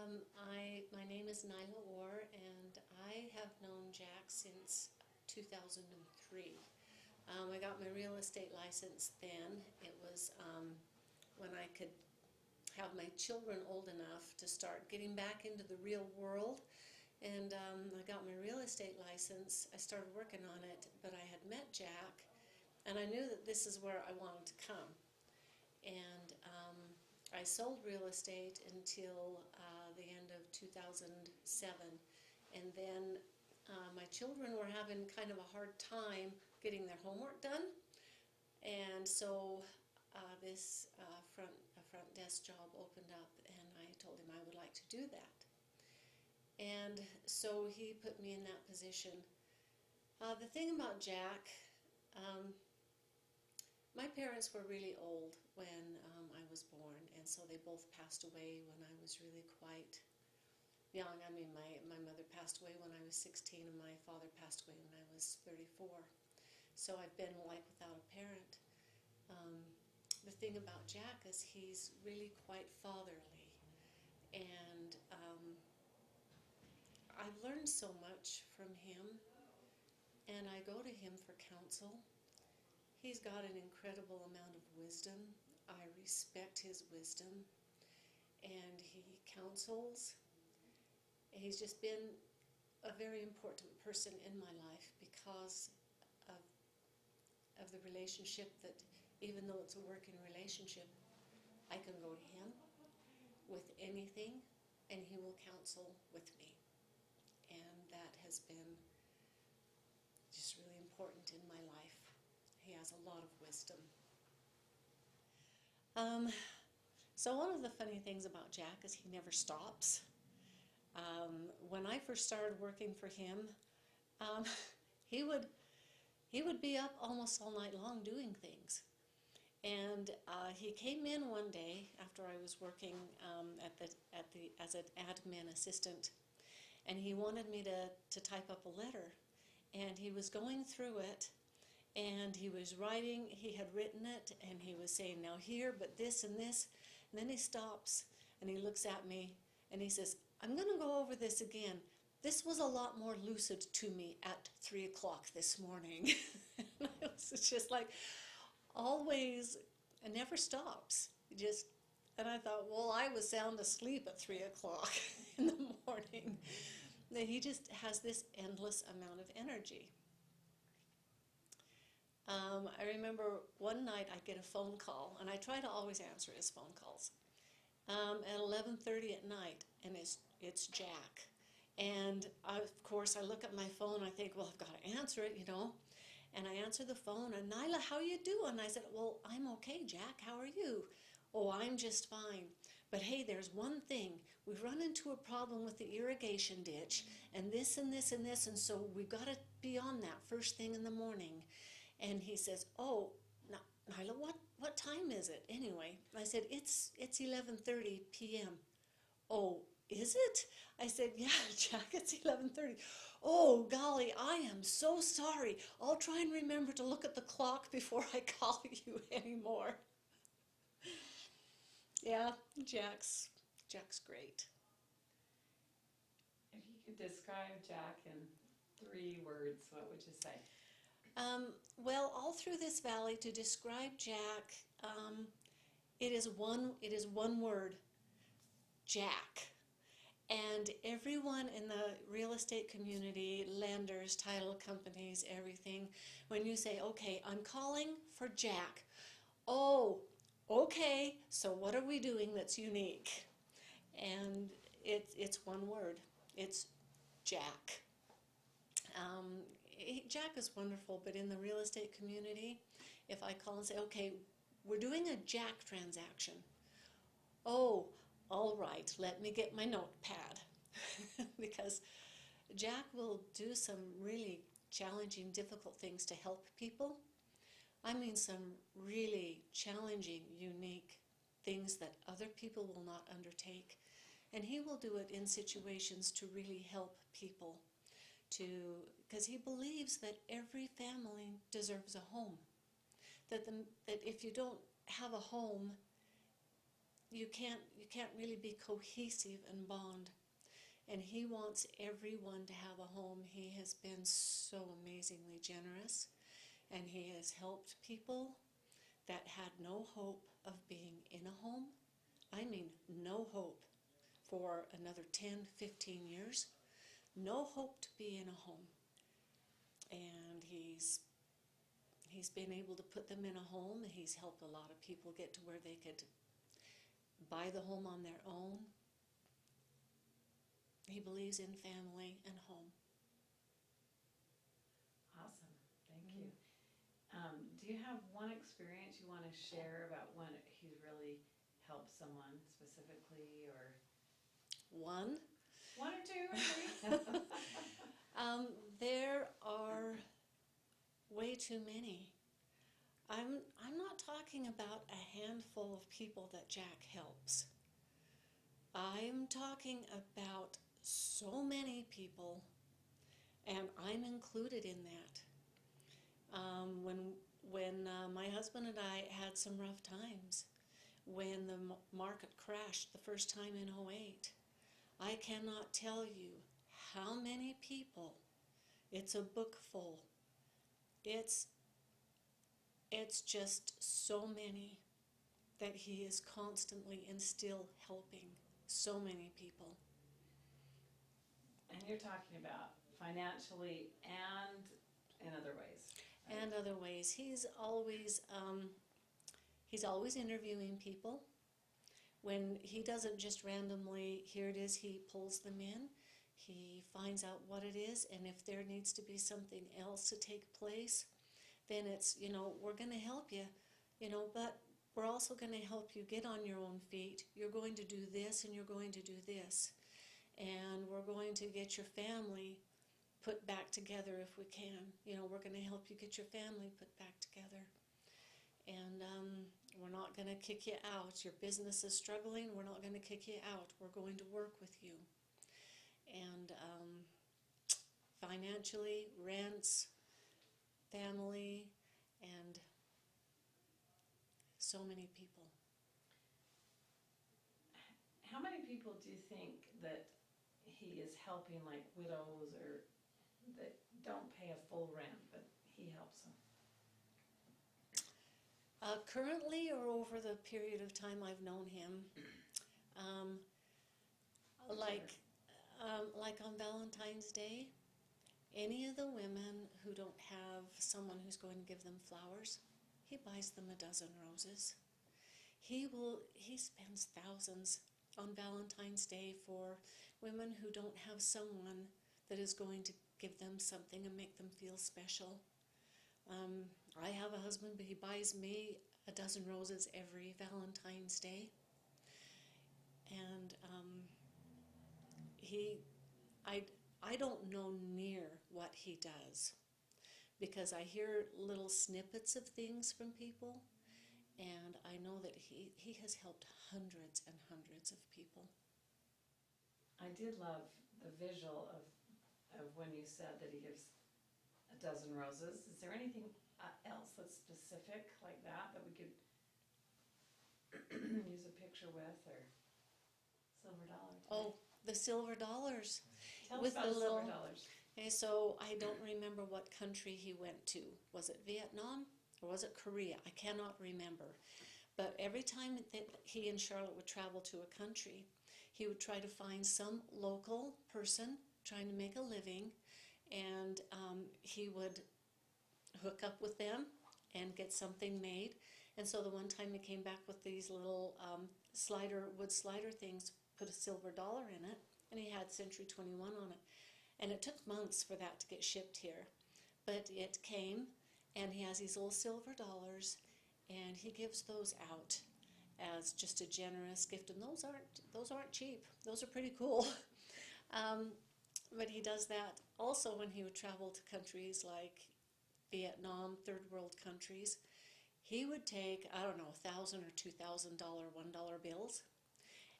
My name is Nila, and I have known Jack since 2003. I got my real estate license then. It was when I could have my children old enough to start getting back into the real world. And I got my real estate license. I started working on it, but I had met Jack, and I knew that this is where I wanted to come. And I sold real estate until the end of 2007. And then my children were having kind of a hard time getting their homework done. And so this front desk job opened up, and I told him I would like to do that. And so he put me in that position. The thing about Jack, my parents were really old when I was born, and so they both passed away when I was really quite young. I mean, my mother passed away when I was 16, and my father passed away when I was 34. So I've been like without a parent. The thing about Jack is he's really quite fatherly, and I've learned so much from him, and I go to him for counsel. He's got an incredible amount of wisdom. I respect his wisdom, and he counsels. He's just been a very important person in my life because of the relationship that, even though it's a working relationship, I can go to him with anything, and he will counsel with me. And that has been just really important in my life. He has a lot of wisdom. So one of the funny things about Jack is he never stops. When I first started working for him, he would be up almost all night long doing things. And he came in one day after I was working as an admin assistant, and he wanted me to type up a letter. And he was going through it, and he was writing. He had written it, and he was saying, now here, but this and this. And then he stops, and he looks at me, and he says, I'm going to go over this again. This was a lot more lucid to me at 3 o'clock this morning. And it was just like, always, it never stops. And I thought, well, I was sound asleep at 3 o'clock in the morning. That he just has this endless amount of energy. I remember one night I get a phone call, and I try to always answer his phone calls, at 11:30 at night, and it's Jack. And of course, I look at my phone, and I think, well, I've got to answer it, And I answer the phone, and Nila, how you doing? And I said, well, I'm okay, Jack. How are you? Oh, I'm just fine. But hey, there's one thing. We've run into a problem with the irrigation ditch, and this and this and this, and so we've got to be on that first thing in the morning. And he says, oh, Nila, what time is it? Anyway, I said, it's 11:30 p.m. Oh, is it? I said, yeah, Jack, it's 11:30. Oh, golly, I am so sorry. I'll try and remember to look at the clock before I call you anymore. Yeah, Jack's great. If you could describe Jack in 3 words, what would you say? Well, all through this valley, to describe Jack, it is one word, Jack. And everyone in the real estate community, lenders, title companies, everything, when you say, okay, I'm calling for Jack. Oh, okay, so what are we doing that's unique? And it's one word. It's Jack. Jack is wonderful, but in the real estate community, if I call and say, okay, we're doing a Jack transaction. Oh, all right, let me get my notepad. Because Jack will do some really challenging, difficult things to help people. I mean, some really challenging, unique things that other people will not undertake. And he will do it in situations to really help people. Because he believes that every family deserves a home. That if you don't have a home, you can't really be cohesive and bond. And he wants everyone to have a home. He has been so amazingly generous, and he has helped people that had no hope of being in a home. I mean, no hope for another 10, 15 years. No hope to be in a home. And he's been able to put them in a home. He's helped a lot of people get to where they could buy the home on their own. He believes in family and home. Awesome. Thank you. Do you have one experience you want to share about when he's really helped someone specifically, or One, one or two or three? there are way too many. I'm not talking about a handful of people that Jack helps. I'm talking about so many people, and I'm included in that. When my husband and I had some rough times, when the market crashed the first time in '08, I cannot tell you how many people. It's a book full. It's just so many that he is constantly and still helping so many people. And you're talking about financially and in other ways. Right? And other ways. He's always interviewing people. When he doesn't just randomly, here it is, he pulls them in. He finds out what it is, and if there needs to be something else to take place, then it's, we're going to help you, but we're also going to help you get on your own feet. You're going to do this, and you're going to do this. And we're going to get your family put back together if we can. We're going to help you get your family put back together. And we're not going to kick you out. Your business is struggling. We're not going to kick you out. We're going to work with you. And financially, rents, family, and so many people. How many people do you think that he is helping, like widows or that don't pay a full rent, but he helps them? Currently, or over the period of time I've known him, like on Valentine's Day, any of the women who don't have someone who's going to give them flowers, he buys them a dozen roses. He spends thousands on Valentine's Day for women who don't have someone that is going to give them something and make them feel special. I have a husband, but he buys me a dozen roses every Valentine's Day. And I don't know near what he does, because I hear little snippets of things from people, and I know that he has helped hundreds and hundreds of people. I did love the visual of when you said that he gives a dozen roses. Is there anything else that's specific like that we could use a picture with, or silver dollar? Oh, the silver dollars. Tell with us about the the silver little- dollars. Okay, so I don't remember what country he went to. Was it Vietnam or was it Korea? I cannot remember. But every time that he and Charlotte would travel to a country, he would try to find some local person trying to make a living, and he would hook up with them and get something made. And so the one time he came back with these little wood slider things, put a silver dollar in it, and he had Century 21 on it. And it took months for that to get shipped here. But it came, and he has these little silver dollars, and he gives those out as just a generous gift. And those aren't cheap. Those are pretty cool. But he does that also when he would travel to countries like Vietnam, third world countries. He would take, I don't know, $1,000 or $2,000 $1 bills,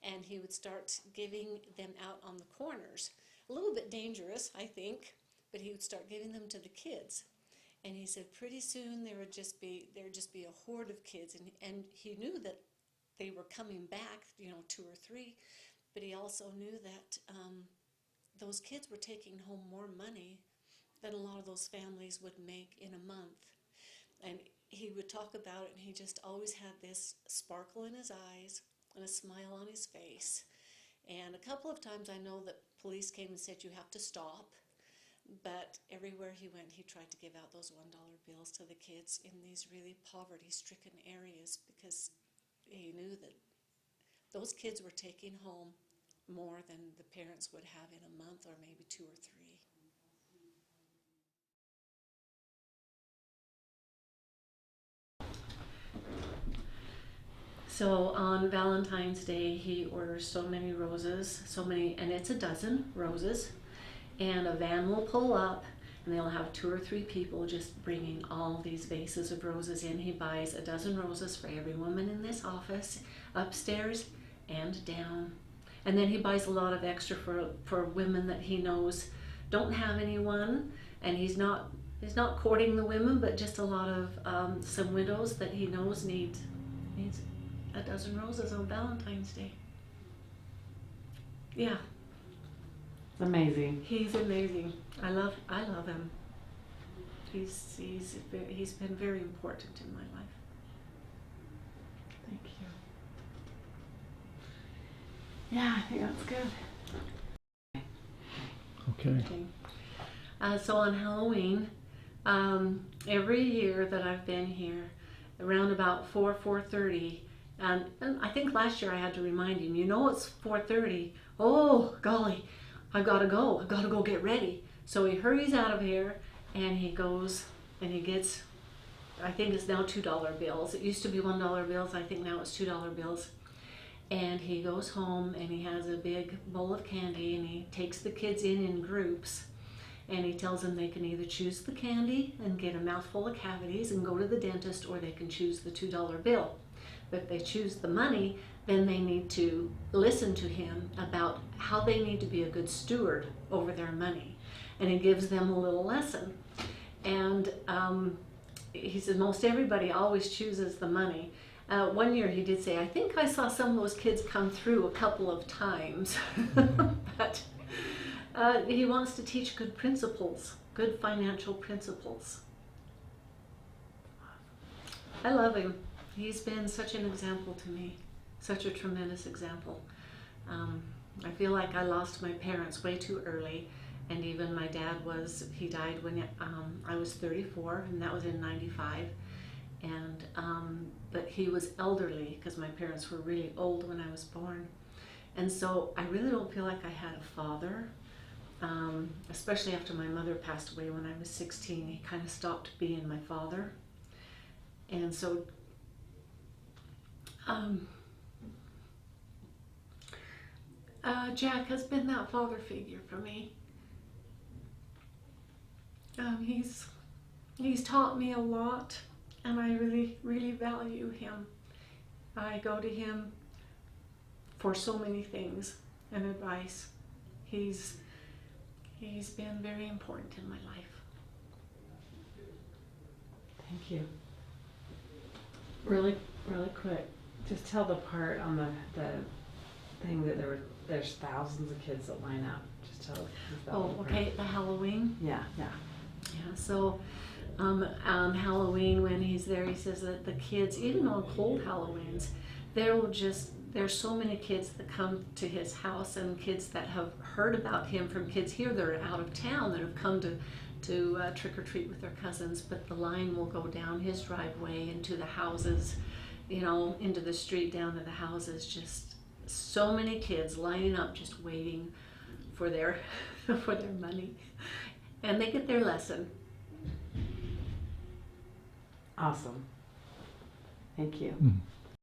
and he would start giving them out on the corners. A little bit dangerous, I think, but he would start giving them to the kids. And he said pretty soon there would just be a horde of kids, and he knew that they were coming back, 2 or 3, but he also knew that those kids were taking home more money than a lot of those families would make in a month. And he would talk about it, and he just always had this sparkle in his eyes and a smile on his face. And a couple of times I know that police came and said, you have to stop. But everywhere he went, he tried to give out those $1 bills to the kids in these really poverty-stricken areas, because he knew that those kids were taking home more than the parents would have in a month, or maybe 2 or 3. So on Valentine's Day, he orders so many roses, and it's a dozen roses, and a van will pull up, and they'll have 2 or 3 people just bringing all these vases of roses in. He buys a dozen roses for every woman in this office, upstairs and down. And then he buys a lot of extra for women that he knows don't have anyone, and he's not courting the women, but just a lot of some widows that he knows needs a dozen roses on Valentine's Day. Yeah. It's amazing. He's amazing. I love him. He's been very important in my life. Thank you. Yeah, I think that's good. Okay. So on Halloween, every year that I've been here, around about 4:30, and I think last year I had to remind him, it's 4:30. Oh, golly, I've got to go get ready. So he hurries out of here, and he goes and he gets, I think it's now $2 bills. It used to be $1 bills. I think now it's $2 bills. And he goes home, and he has a big bowl of candy, and he takes the kids in groups, and he tells them they can either choose the candy and get a mouthful of cavities and go to the dentist, or they can choose the $2 bill. But if they choose the money, then they need to listen to him about how they need to be a good steward over their money. And he gives them a little lesson. And he said most everybody always chooses the money. One year he did say, I think I saw some of those kids come through a couple of times. But he wants to teach good principles, good financial principles. I love him. He's been such an example to me, such a tremendous example. I feel like I lost my parents way too early, and even my dad he died when I was 34, and that was in 95. And but he was elderly, because my parents were really old when I was born. And so I really don't feel like I had a father, especially after my mother passed away when I was 16. He kind of stopped being my father. And so Jack has been that father figure for me. He's taught me a lot, and I really, really value him. I go to him for so many things and advice. He's been very important in my life. Thank you. Really, really quick, just tell the part on the thing that there's thousands of kids that line up. Just tell. Oh, okay. The Halloween. Yeah. So on Halloween, when he's there, he says that the kids, even on cold Halloweens, there's so many kids that come to his house, and kids that have heard about him from kids here that are out of town that have come to trick or treat with their cousins. But the line will go down his driveway into the houses, into the street, down to the houses. Just so many kids lining up, just waiting for their for their money, and they get their lesson. Awesome. Thank you. Mm.